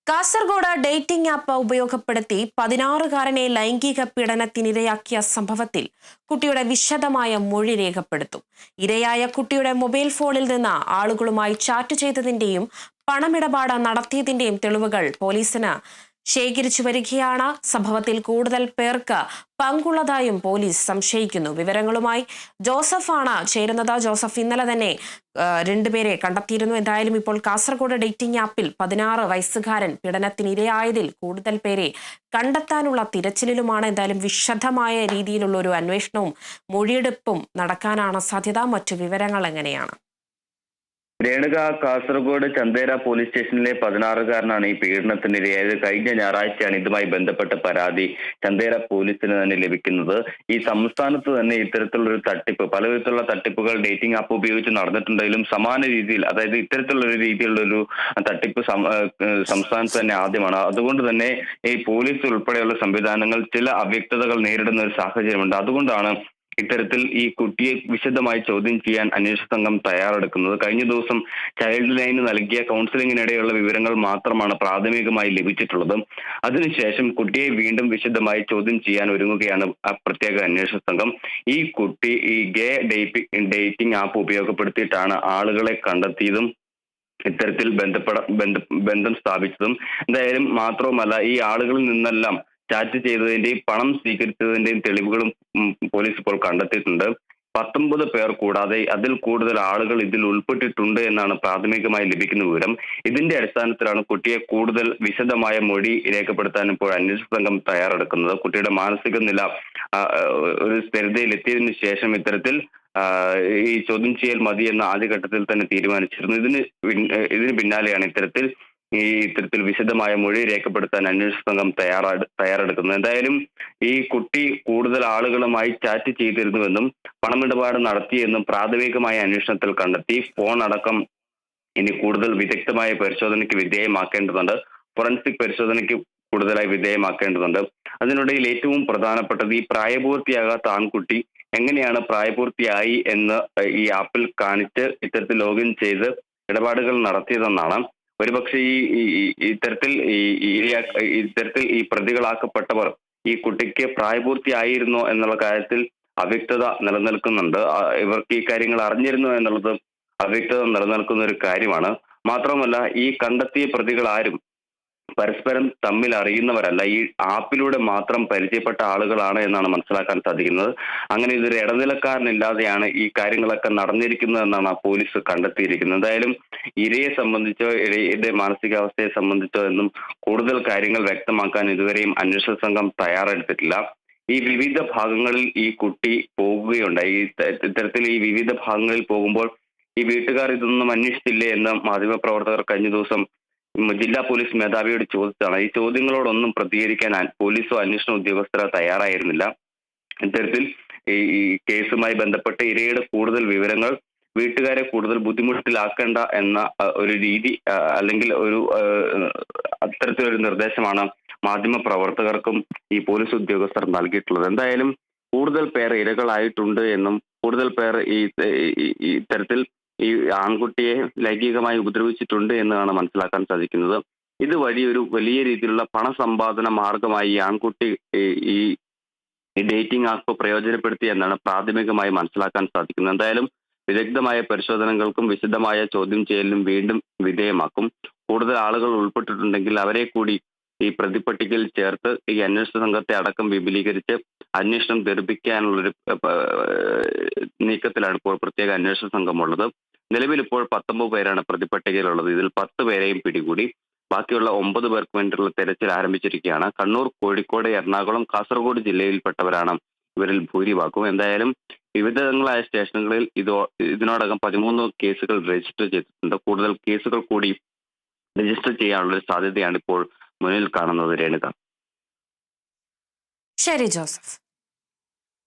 Kasaragod dating app ഉപയോഗപ്പെടുത്തി 16-കാരനെ ലൈംഗിക പീഡനത്തിനിരയാക്കിയ സംഭവത്തിൽ കുട്ടിയുടെ വിശദമായ മൊഴി രേഖപ്പെടുത്തും. ഇരയായ കുട്ടിയുടെ മൊബൈൽ ഫോണിൽ നിന്ന് ആളുകളുമായി ചാറ്റ് ചെയ്തതിന്റെയും പണമിടപാട് നടത്തിയതിന്റെയും തെളിവുകൾ പോലീസിന് ശേഖരിച്ചു വരികയാണ്. സംഭവത്തിൽ കൂടുതൽ പേർക്ക് പങ്കുള്ളതായും പോലീസ് സംശയിക്കുന്നു. വിവരങ്ങളുമായി ജോസഫാണ് ചേരുന്നത്. ജോസഫ്, ഇന്നലെ തന്നെ രണ്ടുപേരെ കണ്ടെത്തിയിരുന്നു. എന്തായാലും ഇപ്പോൾ കാസർഗോഡ് ഡേറ്റിംഗ് ആപ്പിൽ 16 വയസ്സുകാരൻ പീഡനത്തിനിരയായതിൽ കൂടുതൽ പേരെ കണ്ടെത്താനുള്ള തിരച്ചിലിലുമാണ്. എന്തായാലും വിശദമായ രീതിയിലുള്ള ഒരു അന്വേഷണവും മൊഴിയെടുപ്പും നടക്കാനാണ് സാധ്യത. മറ്റു വിവരങ്ങൾ എങ്ങനെയാണ്? രേണുക, കാസർഗോഡ് ചന്തേര പോലീസ് സ്റ്റേഷനിലെ 16-കാരനാണ് ഈ പീഡനത്തിനിരയായത്. കഴിഞ്ഞ ഞായറാഴ്ചയാണ് ഇതുമായി ബന്ധപ്പെട്ട പരാതി ചന്തേര പോലീസിന് തന്നെ ലഭിക്കുന്നത്. ഈ സംസ്ഥാനത്ത് തന്നെ ഇത്തരത്തിലുള്ളൊരു തട്ടിപ്പ്, പലവിധത്തിലുള്ള തട്ടിപ്പുകൾ ഡേറ്റിംഗ് ആപ്പ് ഉപയോഗിച്ച് നടന്നിട്ടുണ്ടെങ്കിലും സമാന രീതിയിൽ, അതായത് ഇത്തരത്തിലുള്ള രീതിയിലുള്ളൊരു തട്ടിപ്പ് സംസ്ഥാനത്ത് തന്നെ ആദ്യമാണ്. അതുകൊണ്ട് തന്നെ ഈ പോലീസ് ഉൾപ്പെടെയുള്ള സംവിധാനങ്ങൾ ചില അവ്യക്തതകൾ നേരിടുന്ന ഒരു സാഹചര്യമുണ്ട്. അതുകൊണ്ടാണ് ഇത്തരത്തിൽ ഈ കുട്ടിയെ വിശദമായി ചോദ്യം ചെയ്യാൻ അന്വേഷണ സംഘം തയ്യാറെടുക്കുന്നത്. കഴിഞ്ഞ ദിവസം ചൈൽഡ് ലൈന് നൽകിയ കൗൺസിലിംഗിനിടെയുള്ള വിവരങ്ങൾ മാത്രമാണ് പ്രാഥമികമായി ലഭിച്ചിട്ടുള്ളത്. അതിനുശേഷം കുട്ടിയെ വീണ്ടും വിശദമായി ചോദ്യം ചെയ്യാൻ ഒരുങ്ങുകയാണ് പ്രത്യേക അന്വേഷണ സംഘം. ഈ കുട്ടി ഈ ഗേ ഡേറ്റിംഗ് ആപ്പ് ഉപയോഗപ്പെടുത്തിയിട്ടാണ് ആളുകളെ കണ്ടെത്തിയതും ഇത്തരത്തിൽ ബന്ധം സ്ഥാപിച്ചതും. എന്തായാലും മാത്രവുമല്ല, ഈ ആളുകളിൽ നിന്നെല്ലാം ചാറ്റ് ചെയ്തതിന്റെയും പണം സ്വീകരിച്ചതിന്റെയും തെളിവുകളും പോലീസ് ഇപ്പോൾ കണ്ടെത്തിയിട്ടുണ്ട്. 19 പേർ കൂടാതെ അതിൽ കൂടുതൽ ആളുകൾ ഇതിൽ ഉൾപ്പെട്ടിട്ടുണ്ട് എന്നാണ് പ്രാഥമികമായി ലഭിക്കുന്ന വിവരം. ഇതിന്റെ അടിസ്ഥാനത്തിലാണ് കുട്ടിയെ കൂടുതൽ വിശദമായ മൊഴി രേഖപ്പെടുത്താൻ ഇപ്പോൾ അന്വേഷണ സംഘം തയ്യാറെടുക്കുന്നത്. കുട്ടിയുടെ മാനസിക നില ഒരു സ്ഥിരതയിലെത്തിയതിനു ശേഷം ഇത്തരത്തിൽ ഈ ചോദ്യം ചെയ്യൽ മതി എന്ന ആദ്യഘട്ടത്തിൽ തന്നെ തീരുമാനിച്ചിരുന്നു. ഇതിന് പിന്നാലെയാണ് ഇത്തരത്തിൽ വിശദമായ മൊഴി രേഖപ്പെടുത്താൻ അന്വേഷണ സംഘം തയ്യാറെടുക്കുന്നത്. എന്തായാലും ഈ കുട്ടി കൂടുതൽ ആളുകളുമായി ചാറ്റ് ചെയ്തിരുന്നുവെന്നും പണമിടപാട് നടത്തിയെന്നും പ്രാഥമികമായ അന്വേഷണത്തിൽ കണ്ടെത്തി. ഫോൺ അടക്കം ഇനി കൂടുതൽ വിദഗ്ധമായ പരിശോധനയ്ക്ക് വിധേയമാക്കേണ്ടതുണ്ട്. ഫോറൻസിക് പരിശോധനയ്ക്ക് കൂടുതലായി വിധേയമാക്കേണ്ടതുണ്ട്. അതിനിടയിൽ ഏറ്റവും പ്രധാനപ്പെട്ടത് ഈ പ്രായപൂർത്തിയാകാത്ത ആൺകുട്ടി എങ്ങനെയാണ് പ്രായപൂർത്തിയായി എന്ന് ഈ ആപ്പിൽ കാണിച്ച് ഇത്തരത്തിൽ ലോഗിൻ ചെയ്ത് ഇടപാടുകൾ നടത്തിയതെന്നാണ്. ഒരുപക്ഷെ ഇത്തരത്തിൽ ഈ പ്രതികളാക്കപ്പെട്ടവർ ഈ കുട്ടിക്ക് പ്രായപൂർത്തിയായിരുന്നോ എന്നുള്ള കാര്യത്തിൽ അവ്യക്തത നിലനിൽക്കുന്നുണ്ട്. ഇവർക്ക് ഈ കാര്യങ്ങൾ അറിഞ്ഞിരുന്നോ എന്നുള്ളത് അവ്യക്തത നിലനിൽക്കുന്ന ഒരു കാര്യമാണ്. മാത്രമല്ല, ഈ കണ്ടെത്തിയ പ്രതികൾ ആരും പരസ്പരം തമ്മിൽ അറിയുന്നവരല്ല. ഈ ആപ്പിലൂടെ മാത്രം പരിചയപ്പെട്ട ആളുകളാണ് എന്നാണ് മനസ്സിലാക്കാൻ സാധിക്കുന്നത്. അങ്ങനെ ഇതൊരു ഇടനിലക്കാരനില്ലാതെയാണ് ഈ കാര്യങ്ങളൊക്കെ നടന്നിരിക്കുന്നത് എന്നാണ് പോലീസ് കണ്ടെത്തിയിരിക്കുന്നത്. എന്തായാലും ഇരയെ സംബന്ധിച്ചോ ഇരയുടെ മാനസികാവസ്ഥയെ സംബന്ധിച്ചോ എന്നും കൂടുതൽ കാര്യങ്ങൾ വ്യക്തമാക്കാൻ ഇതുവരെയും അന്വേഷണ സംഘം തയ്യാറെടുത്തിട്ടില്ല. ഈ വിവിധ ഭാഗങ്ങളിൽ ഈ കുട്ടി പോകുകയുണ്ടായി. ഇത്തരത്തിൽ ഈ വിവിധ ഭാഗങ്ങളിൽ പോകുമ്പോൾ ഈ വീട്ടുകാർ ഇതൊന്നും അന്വേഷിച്ചില്ലേ എന്ന് മാധ്യമപ്രവർത്തകർ കഴിഞ്ഞ ദിവസം ജില്ലാ പോലീസ് മേധാവിയോട് ചോദിച്ചതാണ്. ഈ ചോദ്യങ്ങളോടൊന്നും പ്രതികരിക്കാൻ പോലീസോ അന്വേഷണ ഉദ്യോഗസ്ഥരോ തയ്യാറായിരുന്നില്ല. ഇത്തരത്തിൽ ഈ കേസുമായി ബന്ധപ്പെട്ട് ഇരയുടെ കൂടുതൽ വിവരങ്ങൾ വീട്ടുകാരെ കൂടുതൽ ബുദ്ധിമുട്ടിലാക്കേണ്ട എന്ന ഒരു രീതി അല്ലെങ്കിൽ അത്തരത്തിലൊരു നിർദ്ദേശമാണ് മാധ്യമ പ്രവർത്തകർക്കും ഈ പോലീസ് ഉദ്യോഗസ്ഥർ നൽകിയിട്ടുള്ളത്. എന്തായാലും കൂടുതൽ പേർ ഇരകളായിട്ടുണ്ട് എന്നും കൂടുതൽ പേർ ഇത്തരത്തിൽ ഈ ആൺകുട്ടിയെ ലൈംഗികമായി ഉപദ്രവിച്ചിട്ടുണ്ട് എന്നാണ് മനസ്സിലാക്കാൻ സാധിക്കുന്നത്. ഇതുവഴി ഒരു വലിയ രീതിയിലുള്ള പണസമ്പാദന മാർഗമായി ഈ ആൺകുട്ടി ഈ ഡേറ്റിംഗ് ആപ്പ് പ്രയോജനപ്പെടുത്തി എന്നാണ് പ്രാഥമികമായി മനസ്സിലാക്കാൻ സാധിക്കുന്നത്. എന്തായാലും വിദഗ്ധമായ പരിശോധനകൾക്കും വിശദമായ ചോദ്യം ചെയ്യലിനും വീണ്ടും വിധേയമാക്കും. കൂടുതൽ ആളുകൾ ഉൾപ്പെട്ടിട്ടുണ്ടെങ്കിൽ അവരെ കൂടി ഈ പ്രതിപട്ടികയിൽ ചേർത്ത് ഈ അന്വേഷണ സംഘത്തെ അടക്കം വിപുലീകരിച്ച് അന്വേഷണം ധരിപ്പിക്കാനുള്ളൊരു നീക്കത്തിലാണ് ഇപ്പോൾ പ്രത്യേക അന്വേഷണ സംഘമുള്ളത്. നിലവിൽ ഇപ്പോൾ 19 പേരാണ് പ്രതിപട്ടികയിലുള്ളത്. ഇതിൽ 10 പേരെയും പിടികൂടി. ബാക്കിയുള്ള 9 പേർക്ക് വേണ്ടിയുള്ള തെരച്ചിൽ ആരംഭിച്ചിരിക്കുകയാണ്. കണ്ണൂർ, കോഴിക്കോട്, എറണാകുളം, കാസർഗോഡ് ജില്ലയിൽപ്പെട്ടവരാണ് ഇവരിൽ ഭൂരിഭാഗവും. എന്തായാലും വിവിധങ്ങളായ സ്റ്റേഷനുകളിൽ ഇതിനോടകം 13 കേസുകൾ രജിസ്റ്റർ ചെയ്തിട്ടുണ്ട്. കൂടുതൽ കേസുകൾ കൂടി രജിസ്റ്റർ ചെയ്യാനുള്ള സാധ്യതയാണ് ഇപ്പോൾ മുന്നിൽ കാണുന്നത്. രേണുക. ശരി ജോസഫ്.